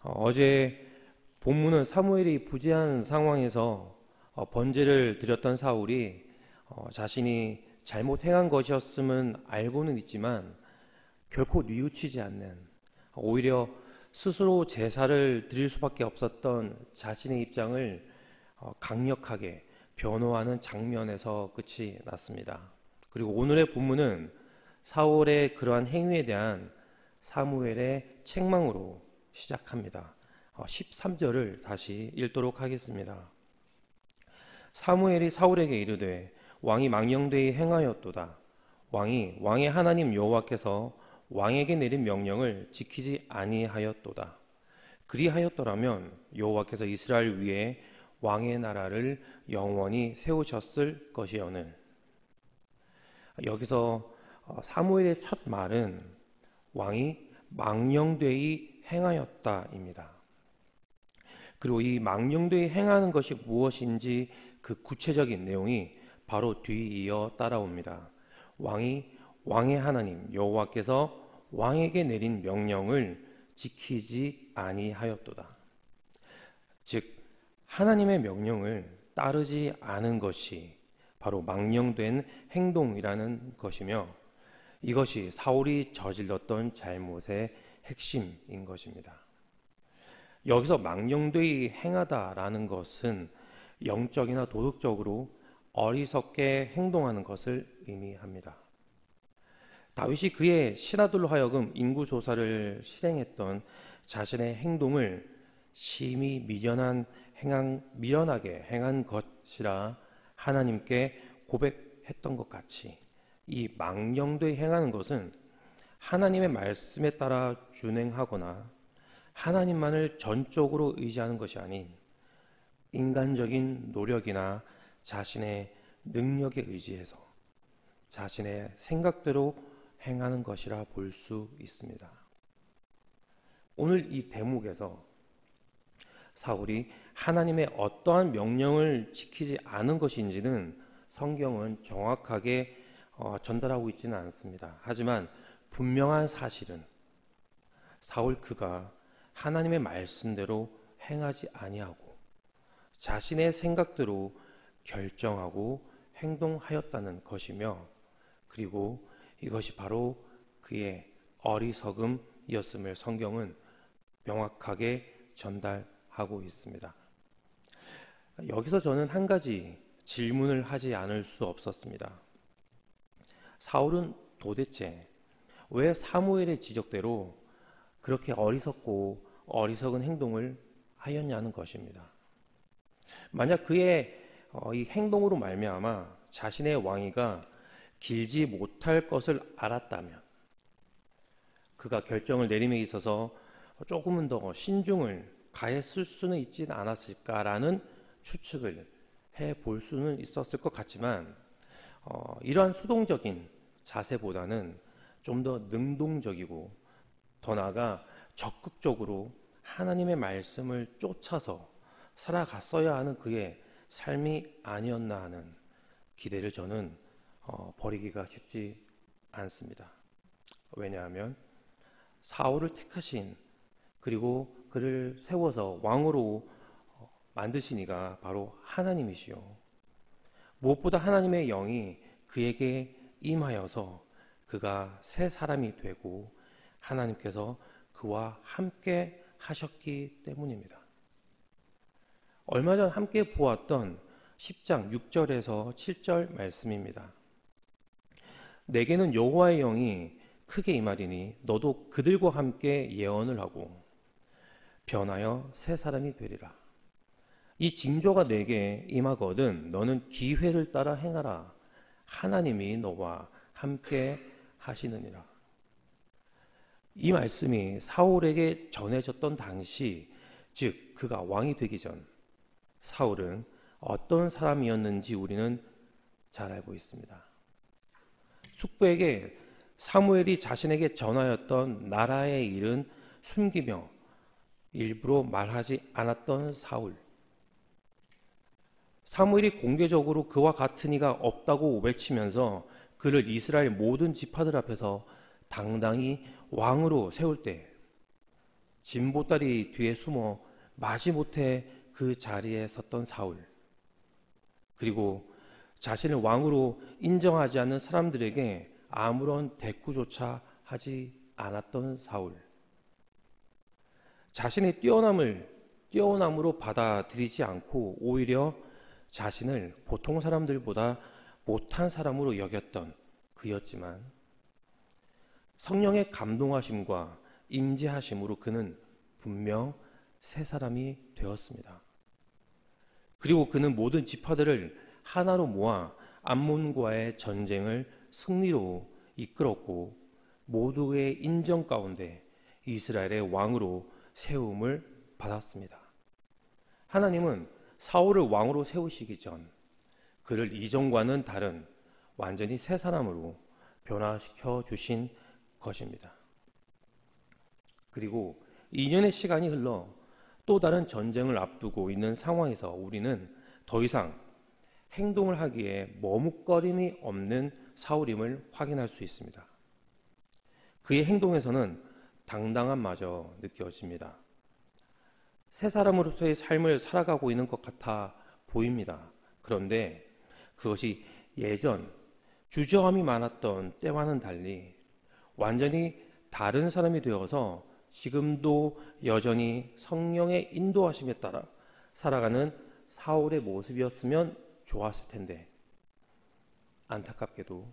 어제 본문은 사무엘이 부재한 상황에서 번제를 드렸던 사울이 자신이 잘못 행한 것이었음은 알고는 있지만 결코 뉘우치지 않는, 오히려 스스로 제사를 드릴 수밖에 없었던 자신의 입장을 강력하게 변호하는 장면에서 끝이 났습니다. 그리고 오늘의 본문은 사울의 그러한 행위에 대한 사무엘의 책망으로 시작합니다. 13절을 다시 읽도록 하겠습니다. 사무엘이 사울에게 이르되 왕이 망령되이 행하였도다. 왕의 하나님 여호와께서 왕에게 내린 명령을 지키지 아니하였도다. 그리하였더라면 여호와께서 이스라엘 위에 왕의 나라를 영원히 세우셨을 것이오늘. 여기서 사무엘의 첫 말은 왕이 망령되이 행하였다입니다. 그리고 이 망령되이 행하는 것이 무엇인지 그 구체적인 내용이 바로 뒤이어 따라옵니다. 왕의 하나님 여호와께서 왕에게 내린 명령을 지키지 아니하였도다. 즉 하나님의 명령을 따르지 않은 것이 바로 망령된 행동이라는 것이며, 이것이 사울이 저질렀던 잘못의 핵심인 것입니다. 여기서 망령되이 행하다라는 것은 영적이나 도덕적으로 어리석게 행동하는 것을 의미합니다. 다윗이 그의 신하들로 하여금 인구조사를 실행했던 자신의 행동을 심히 미련하게 행한 것이라 하나님께 고백했던 것 같이, 이 망령되이 행하는 것은 하나님의 말씀에 따라 준행하거나 하나님만을 전적으로 의지하는 것이 아닌 인간적인 노력이나 자신의 능력에 의지해서 자신의 생각대로 행하는 것이라 볼 수 있습니다. 오늘 이 대목에서 사울이 하나님의 어떠한 명령을 지키지 않은 것인지는 성경은 정확하게 전달하고 있지는 않습니다. 하지만 분명한 사실은 사울 그가 하나님의 말씀대로 행하지 아니하고 자신의 생각대로 결정하고 행동하였다는 것이며, 그리고 이것이 바로 그의 어리석음이었음을 성경은 명확하게 전달하고 있습니다. 여기서 저는 한 가지 질문을 하지 않을 수 없었습니다. 사울은 도대체 왜 사무엘의 지적대로 그렇게 어리석고 어리석은 행동을 하였냐는 것입니다. 만약 그의 이 행동으로 말미암아 자신의 왕위가 길지 못할 것을 알았다면 그가 결정을 내림에 있어서 조금은 더 신중을 가했을 수는 있지는 않았을까라는 추측을 해볼 수는 있었을 것 같지만, 이러한 수동적인 자세보다는 좀 더 능동적이고 더 나아가 적극적으로 하나님의 말씀을 쫓아서 살아갔어야 하는 그의 삶이 아니었나 하는 기대를 저는 버리기가 쉽지 않습니다. 왜냐하면 사울을 택하신, 그리고 그를 세워서 왕으로 만드신 이가 바로 하나님이시요, 무엇보다 하나님의 영이 그에게 임하여서 그가 새 사람이 되고 하나님께서 그와 함께 하셨기 때문입니다. 얼마 전 함께 보았던 10장 6절에서 7절 말씀입니다. 내게는 여호와의 영이 크게 임하리니 너도 그들과 함께 예언을 하고 변하여 새 사람이 되리라. 이 징조가 내게 임하거든 너는 기회를 따라 행하라. 하나님이 너와 함께 하시느니라. 이 말씀이 사울에게 전해졌던 당시, 즉 그가 왕이 되기 전 사울은 어떤 사람이었는지 우리는 잘 알고 있습니다. 숙부에게 사무엘이 자신에게 전하였던 나라의 일은 숨기며 일부러 말하지 않았던 사울. 사무엘이 공개적으로 그와 같은 이가 없다고 외치면서 그를 이스라엘 모든 지파들 앞에서 당당히 왕으로 세울 때 진보다리 뒤에 숨어 마지못해 그 자리에 섰던 사울, 그리고 자신을 왕으로 인정하지 않는 사람들에게 아무런 대꾸조차 하지 않았던 사울, 자신의 뛰어남으로 받아들이지 않고 오히려 자신을 보통 사람들보다 못한 사람으로 여겼던 그였지만, 성령의 감동하심과 임재하심으로 그는 분명 새 사람이 되었습니다. 그리고 그는 모든 지파들을 하나로 모아 암몬과의 전쟁을 승리로 이끌었고, 모두의 인정 가운데 이스라엘의 왕으로 세움을 받았습니다. 하나님은 사울을 왕으로 세우시기 전 그를 이전과는 다른 완전히 새 사람으로 변화시켜 주신 것입니다. 그리고 2년의 시간이 흘러 또 다른 전쟁을 앞두고 있는 상황에서 우리는 더 이상 행동을 하기에 머뭇거림이 없는 사울임을 확인할 수 있습니다. 그의 행동에서는 당당함마저 느껴집니다. 새 사람으로서의 삶을 살아가고 있는 것 같아 보입니다. 그런데 그것이 예전 주저함이 많았던 때와는 달리 완전히 다른 사람이 되어서 지금도 여전히 성령의 인도하심에 따라 살아가는 사울의 모습이었으면 좋았을 텐데, 안타깝게도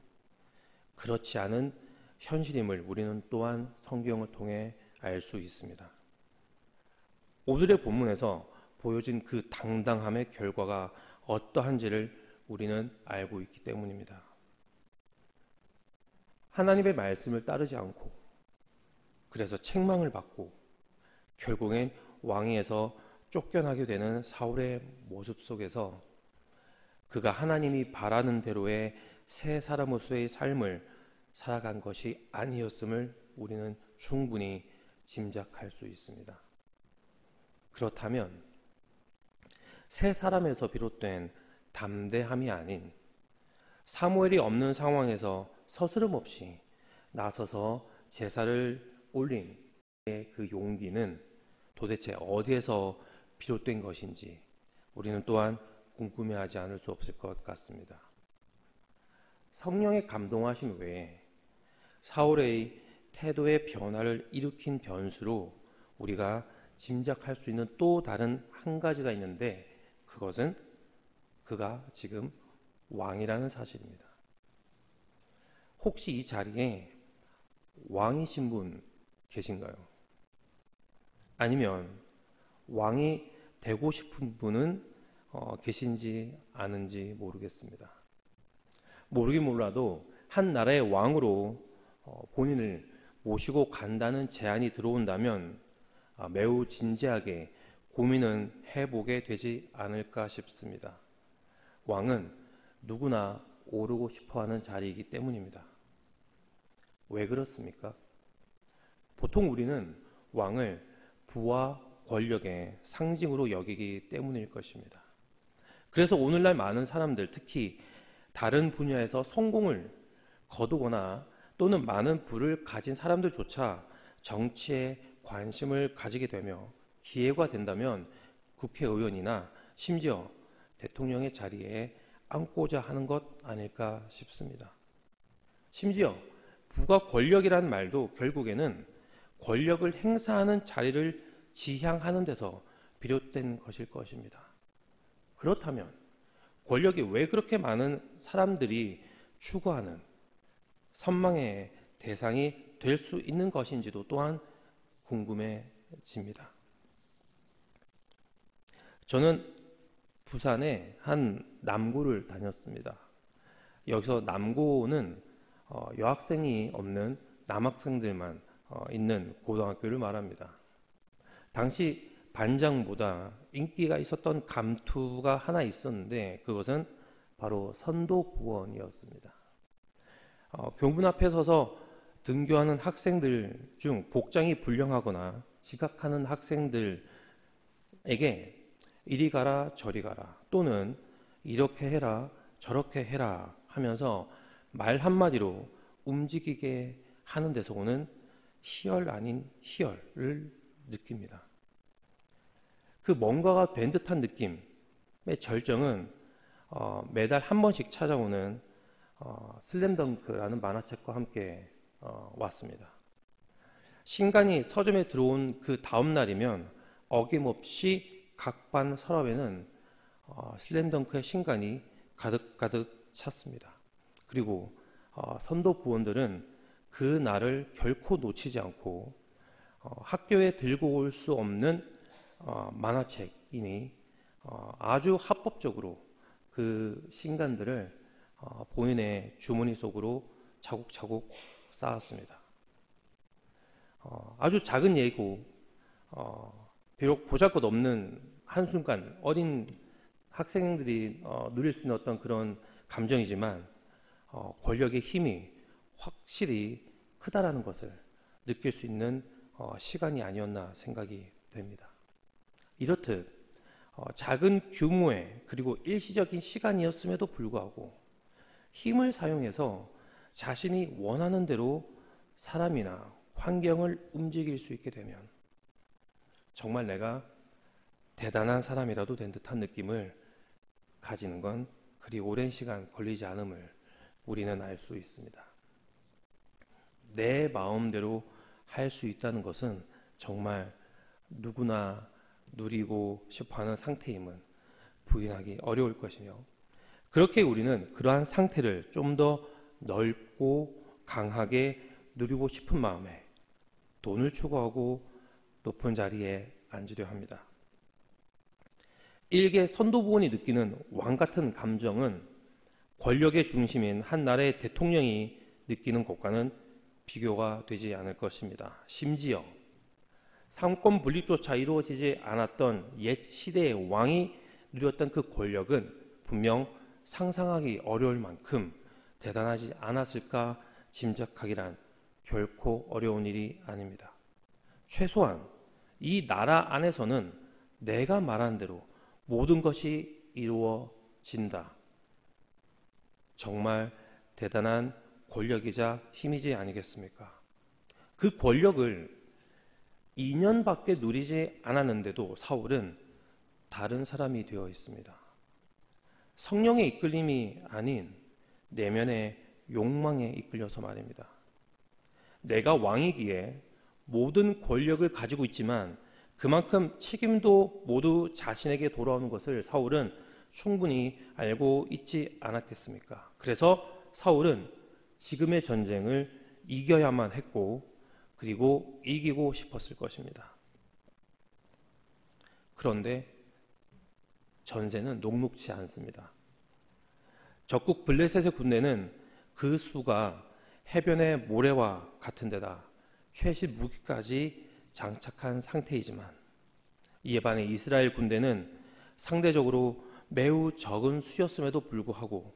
그렇지 않은 현실임을 우리는 또한 성경을 통해 알 수 있습니다. 오늘의 본문에서 보여진 그 당당함의 결과가 어떠한지를 우리는 알고 있기 때문입니다. 하나님의 말씀을 따르지 않고, 그래서 책망을 받고 결국엔 왕위에서 쫓겨나게 되는 사울의 모습 속에서 그가 하나님이 바라는 대로의 새 사람으로서의 삶을 살아간 것이 아니었음을 우리는 충분히 짐작할 수 있습니다. 그렇다면 새 사람에서 비롯된 담대함이 아닌 사무엘이 없는 상황에서 서스럼 없이 나서서 제사를 올린 그 용기는 도대체 어디에서 비롯된 것인지 우리는 또한 궁금해하지 않을 수 없을 것 같습니다. 성령의 감동하심 외에 사울의 태도의 변화를 일으킨 변수로 우리가 짐작할 수 있는 또 다른 한 가지가 있는데, 그것은 그가 지금 왕이라는 사실입니다. 혹시 이 자리에 왕이신 분 계신가요? 아니면 왕이 되고 싶은 분은 계신지 아는지 모르겠습니다. 모르긴 몰라도 한 나라의 왕으로 본인을 모시고 간다는 제안이 들어온다면 매우 진지하게 고민은 해보게 되지 않을까 싶습니다. 왕은 누구나 오르고 싶어하는 자리이기 때문입니다. 왜 그렇습니까? 보통 우리는 왕을 부와 권력의 상징으로 여기기 때문일 것입니다. 그래서 오늘날 많은 사람들, 특히 다른 분야에서 성공을 거두거나 또는 많은 부를 가진 사람들조차 정치에 관심을 가지게 되며 기회가 된다면 국회의원이나 심지어 대통령의 자리에 앉고자 하는 것 아닐까 싶습니다. 심지어 부가 권력이라는 말도 결국에는 권력을 행사하는 자리를 지향하는 데서 비롯된 것일 것입니다. 그렇다면 권력이 왜 그렇게 많은 사람들이 추구하는 선망의 대상이 될 수 있는 것인지도 또한 궁금해집니다. 저는 부산의 한 남고를 다녔습니다. 여기서 남고는 여학생이 없는 남학생들만 있는 고등학교를 말합니다. 당시 반장보다 인기가 있었던 감투가 하나 있었는데 그것은 바로 선도부원이었습니다. 교문 앞에 서서 등교하는 학생들 중 복장이 불량하거나 지각하는 학생들에게 이리 가라 저리 가라 또는 이렇게 해라 저렇게 해라 하면서 말 한마디로 움직이게 하는 데서 오는 희열 아닌 희열을 느낍니다. 그 뭔가가 된 듯한 느낌의 절정은 매달 한 번씩 찾아오는 슬램덩크라는 만화책과 함께 왔습니다. 신간이 서점에 들어온 그 다음 날이면 어김없이 각 반 서랍에는 슬램덩크의 신간이 가득가득 찼습니다. 그리고 선도 부원들은 그 날을 결코 놓치지 않고 학교에 들고 올 수 없는 만화책이니 아주 합법적으로 그 신간들을 본인의 주머니 속으로 차곡차곡 쌓았습니다. 아주 작은 예고, 비록 보잘것없는 한순간 어린 학생들이 누릴 수 있는 어떤 그런 감정이지만 권력의 힘이 확실히 크다라는 것을 느낄 수 있는 시간이 아니었나 생각이 됩니다. 이렇듯 작은 규모의 그리고 일시적인 시간이었음에도 불구하고 힘을 사용해서 자신이 원하는 대로 사람이나 환경을 움직일 수 있게 되면 정말 내가 대단한 사람이라도 된 듯한 느낌을 가지는 건 그리 오랜 시간 걸리지 않음을 우리는 알 수 있습니다. 내 마음대로 할 수 있다는 것은 정말 누구나 누리고 싶어하는 상태임은 부인하기 어려울 것이며, 그렇게 우리는 그러한 상태를 좀 더 넓고 강하게 누리고 싶은 마음에 돈을 추구하고 높은 자리에 앉으려 합니다. 일개 선도부원이 느끼는 왕 같은 감정은 권력의 중심인 한 나라의 대통령이 느끼는 것과는 비교가 되지 않을 것입니다. 심지어 삼권 분립조차 이루어지지 않았던 옛 시대의 왕이 누렸던 그 권력은 분명 상상하기 어려울 만큼 대단하지 않았을까 짐작하기란 결코 어려운 일이 아닙니다. 최소한 이 나라 안에서는 내가 말한 대로 모든 것이 이루어진다. 정말 대단한 권력이자 힘이지 아니겠습니까? 그 권력을 2년밖에 누리지 않았는데도 사울은 다른 사람이 되어 있습니다. 성령의 이끌림이 아닌 내면의 욕망에 이끌려서 말입니다. 내가 왕이기에 모든 권력을 가지고 있지만 그만큼 책임도 모두 자신에게 돌아오는 것을 사울은 충분히 알고 있지 않았겠습니까? 그래서 사울은 지금의 전쟁을 이겨야만 했고 그리고 이기고 싶었을 것입니다. 그런데 전세는 녹록지 않습니다. 적국 블레셋의 군대는 그 수가 해변의 모래와 같은 데다 최신 무기까지 장착한 상태이지만 이에 반해 이스라엘 군대는 상대적으로 매우 적은 수였음에도 불구하고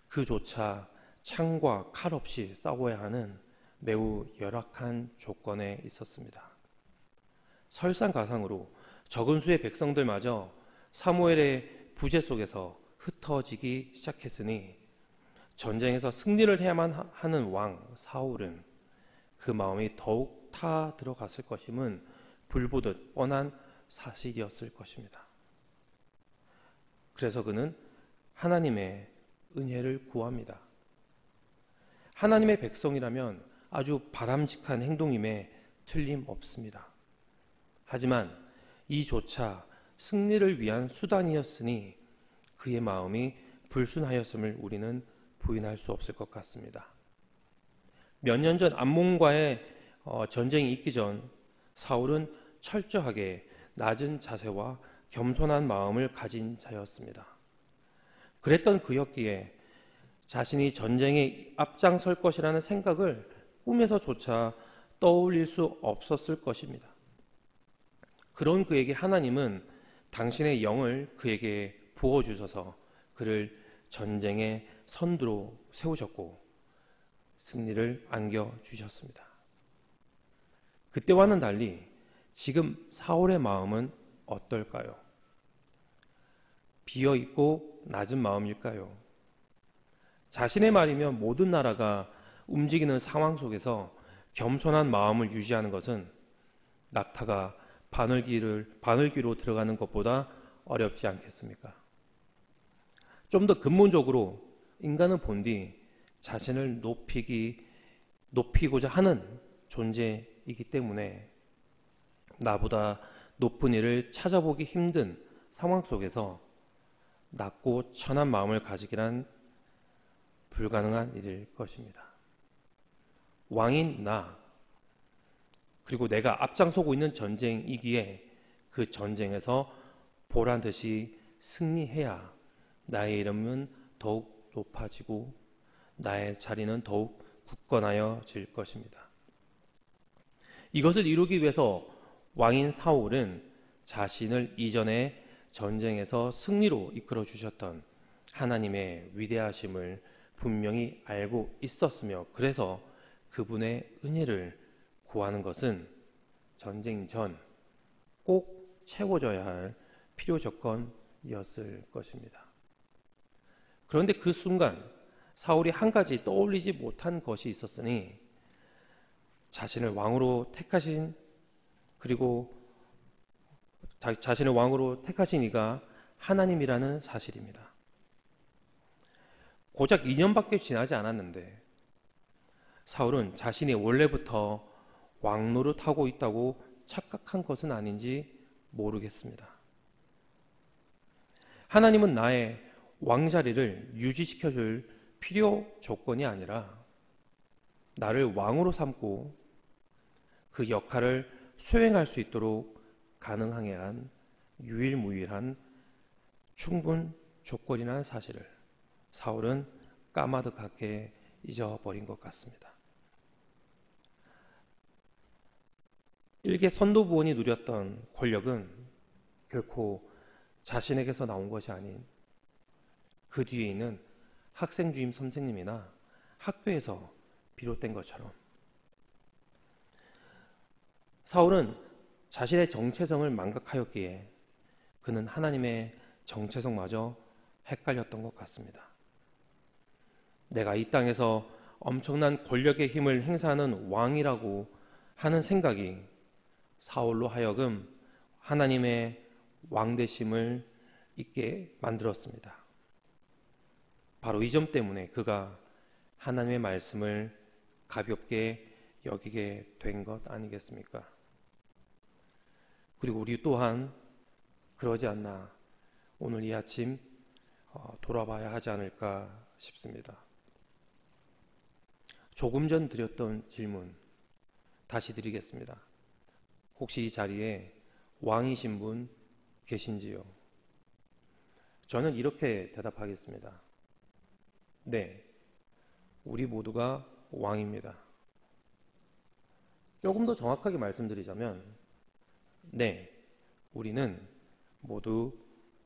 그조차 창과 칼 없이 싸워야 하는 매우 열악한 조건에 있었습니다. 설상가상으로 적은 수의 백성들마저 사무엘의 부재 속에서 흩어지기 시작했으니 전쟁에서 승리를 해야만 하는 왕 사울은 그 마음이 더욱 타 들어갔을 것임은 불보듯 뻔한 사실이었을 것입니다. 그래서 그는 하나님의 은혜를 구합니다. 하나님의 백성이라면 아주 바람직한 행동임에 틀림없습니다. 하지만 이조차 승리를 위한 수단이었으니 그의 마음이 불순하였음을 우리는 부인할 수 없을 것 같습니다. 몇 년 전 암몬과의 전쟁이 있기 전 사울은 철저하게 낮은 자세와 겸손한 마음을 가진 자였습니다. 그랬던 그였기에 자신이 전쟁에 앞장설 것이라는 생각을 꿈에서조차 떠올릴 수 없었을 것입니다. 그런 그에게 하나님은 당신의 영을 그에게 부어주셔서 그를 전쟁의 선두로 세우셨고 승리를 안겨주셨습니다. 그때와는 달리 지금 사울의 마음은 어떨까요? 비어있고 낮은 마음일까요? 자신의 말이면 모든 나라가 움직이는 상황 속에서 겸손한 마음을 유지하는 것은 낙타가 바늘귀로 들어가는 것보다 어렵지 않겠습니까? 좀 더 근본적으로 인간은 본디 자신을 높이고자 하는 존재이기 때문에 나보다 높은 이를 찾아보기 힘든 상황 속에서 낮고 천한 마음을 가지기란 불가능한 일일 것입니다. 왕인 나, 그리고 내가 앞장서고 있는 전쟁이기에 그 전쟁에서 보란 듯이 승리해야 나의 이름은 더욱 높아지고 나의 자리는 더욱 굳건하여질 것입니다. 이것을 이루기 위해서 왕인 사울은 자신을 이전에 전쟁에서 승리로 이끌어 주셨던 하나님의 위대하심을 분명히 알고 있었으며, 그래서 그분의 은혜를 구하는 것은 전쟁 전 꼭 채워져야 할 필요 조건이었을 것입니다. 그런데 그 순간 사울이 한 가지 떠올리지 못한 것이 있었으니, 자신을 왕으로 택하신 이가 하나님이라는 사실입니다. 고작 2년밖에 지나지 않았는데 사울은 자신이 원래부터 왕노릇하고 있다고 착각한 것은 아닌지 모르겠습니다. 하나님은 나의 왕자리를 유지시켜줄 필요 조건이 아니라 나를 왕으로 삼고 그 역할을 수행할 수 있도록 가능하게 한 유일무이한 충분 조건이라는 사실을 사울은 까마득하게 잊어버린 것 같습니다. 일개 선도부원이 누렸던 권력은 결코 자신에게서 나온 것이 아닌 그 뒤에 있는 학생주임 선생님이나 학교에서 비롯된 것처럼, 사울은 자신의 정체성을 망각하였기에 그는 하나님의 정체성마저 헷갈렸던 것 같습니다. 내가 이 땅에서 엄청난 권력의 힘을 행사하는 왕이라고 하는 생각이 사울로 하여금 하나님의 왕되심을 잊게 만들었습니다. 바로 이 점 때문에 그가 하나님의 말씀을 가볍게 여기게 된 것 아니겠습니까? 그리고 우리 또한 그러지 않나 오늘 이 아침 돌아봐야 하지 않을까 싶습니다. 조금 전 드렸던 질문 다시 드리겠습니다. 혹시 이 자리에 왕이신 분 계신지요? 저는 이렇게 대답하겠습니다. 네, 우리 모두가 왕입니다. 조금 더 정확하게 말씀드리자면, 네, 우리는 모두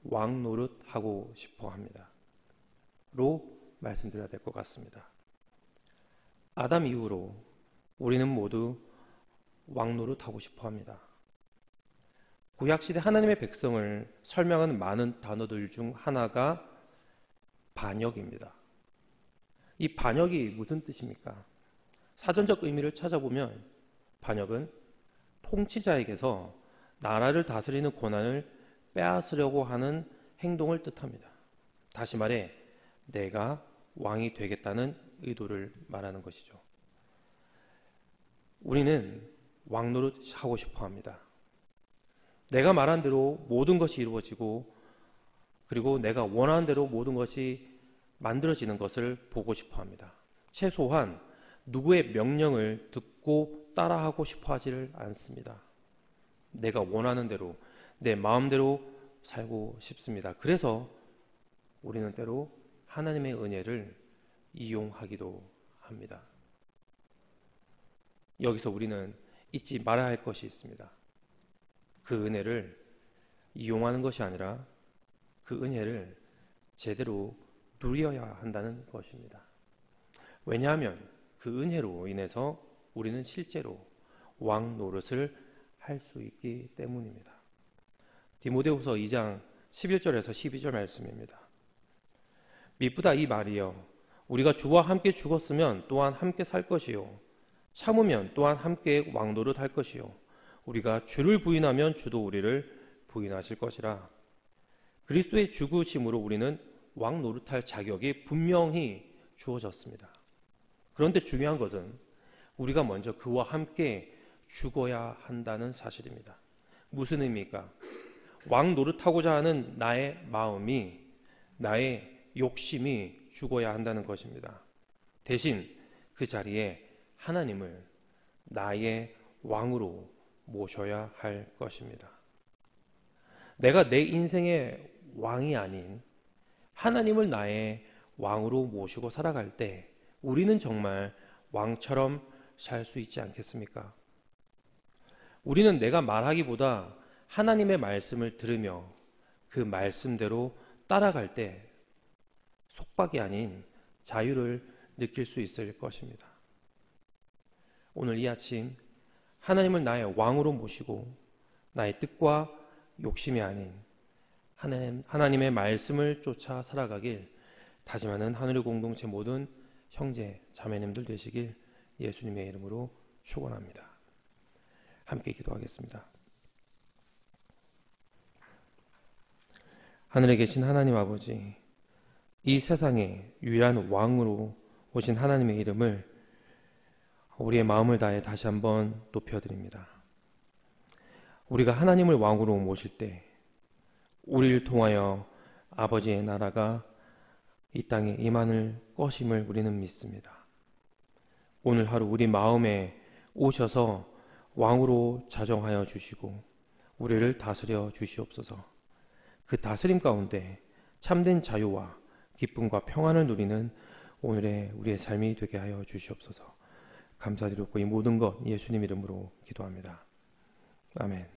왕 노릇하고 싶어 합니다. 로 말씀드려야 될 것 같습니다. 아담 이후로 우리는 모두 왕 노릇하고 싶어 합니다. 구약시대 하나님의 백성을 설명하는 많은 단어들 중 하나가 반역입니다. 이 반역이 무슨 뜻입니까? 사전적 의미를 찾아보면 반역은 통치자에게서 나라를 다스리는 권한을 빼앗으려고 하는 행동을 뜻합니다. 다시 말해 내가 왕이 되겠다는 의도를 말하는 것이죠. 우리는 왕노릇하고 싶어 합니다. 내가 말한 대로 모든 것이 이루어지고, 그리고 내가 원하는 대로 모든 것이 만들어지는 것을 보고 싶어 합니다. 최소한 누구의 명령을 듣고 따라하고 싶어 하지를 않습니다. 내가 원하는 대로 내 마음대로 살고 싶습니다. 그래서 우리는 때로 하나님의 은혜를 이용하기도 합니다. 여기서 우리는 잊지 말아야 할 것이 있습니다. 그 은혜를 이용하는 것이 아니라 그 은혜를 제대로 누려야 한다는 것입니다. 왜냐하면 그 은혜로 인해서 우리는 실제로 왕 노릇을 할 수 있기 때문입니다. 디모데후서 2장 11절에서 12절 말씀입니다. 미쁘다 이 말이여, 우리가 주와 함께 죽었으면 또한 함께 살 것이요, 참으면 또한 함께 왕노릇 할 것이요, 우리가 주를 부인하면 주도 우리를 부인하실 것이라. 그리스도의 죽으심으로 우리는 왕 노릇할 자격이 분명히 주어졌습니다. 그런데 중요한 것은 우리가 먼저 그와 함께 죽어야 한다는 사실입니다. 무슨 의미입니까? 왕 노릇하고자 하는 나의 마음이, 나의 욕심이 죽어야 한다는 것입니다. 대신 그 자리에 하나님을 나의 왕으로 모셔야 할 것입니다. 내가 내 인생의 왕이 아닌 하나님을 나의 왕으로 모시고 살아갈 때 우리는 정말 왕처럼 살 수 있지 않겠습니까? 우리는 내가 말하기보다 하나님의 말씀을 들으며 그 말씀대로 따라갈 때 속박이 아닌 자유를 느낄 수 있을 것입니다. 오늘 이 아침 하나님을 나의 왕으로 모시고 나의 뜻과 욕심이 아닌 하나님의 말씀을 쫓아 살아가길 다짐하는 하늘의 공동체 모든 형제 자매님들 되시길 예수님의 이름으로 축원합니다. 함께 기도하겠습니다. 하늘에 계신 하나님 아버지, 이 세상에 유일한 왕으로 오신 하나님의 이름을 우리의 마음을 다해 다시 한번 높여드립니다. 우리가 하나님을 왕으로 모실 때 우리를 통하여 아버지의 나라가 이 땅에 임하는 것임을 우리는 믿습니다. 오늘 하루 우리 마음에 오셔서 왕으로 자정하여 주시고 우리를 다스려 주시옵소서. 그 다스림 가운데 참된 자유와 기쁨과 평안을 누리는 오늘의 우리의 삶이 되게 하여 주시옵소서. 감사드리고 이 모든 것 예수님 이름으로 기도합니다. 아멘.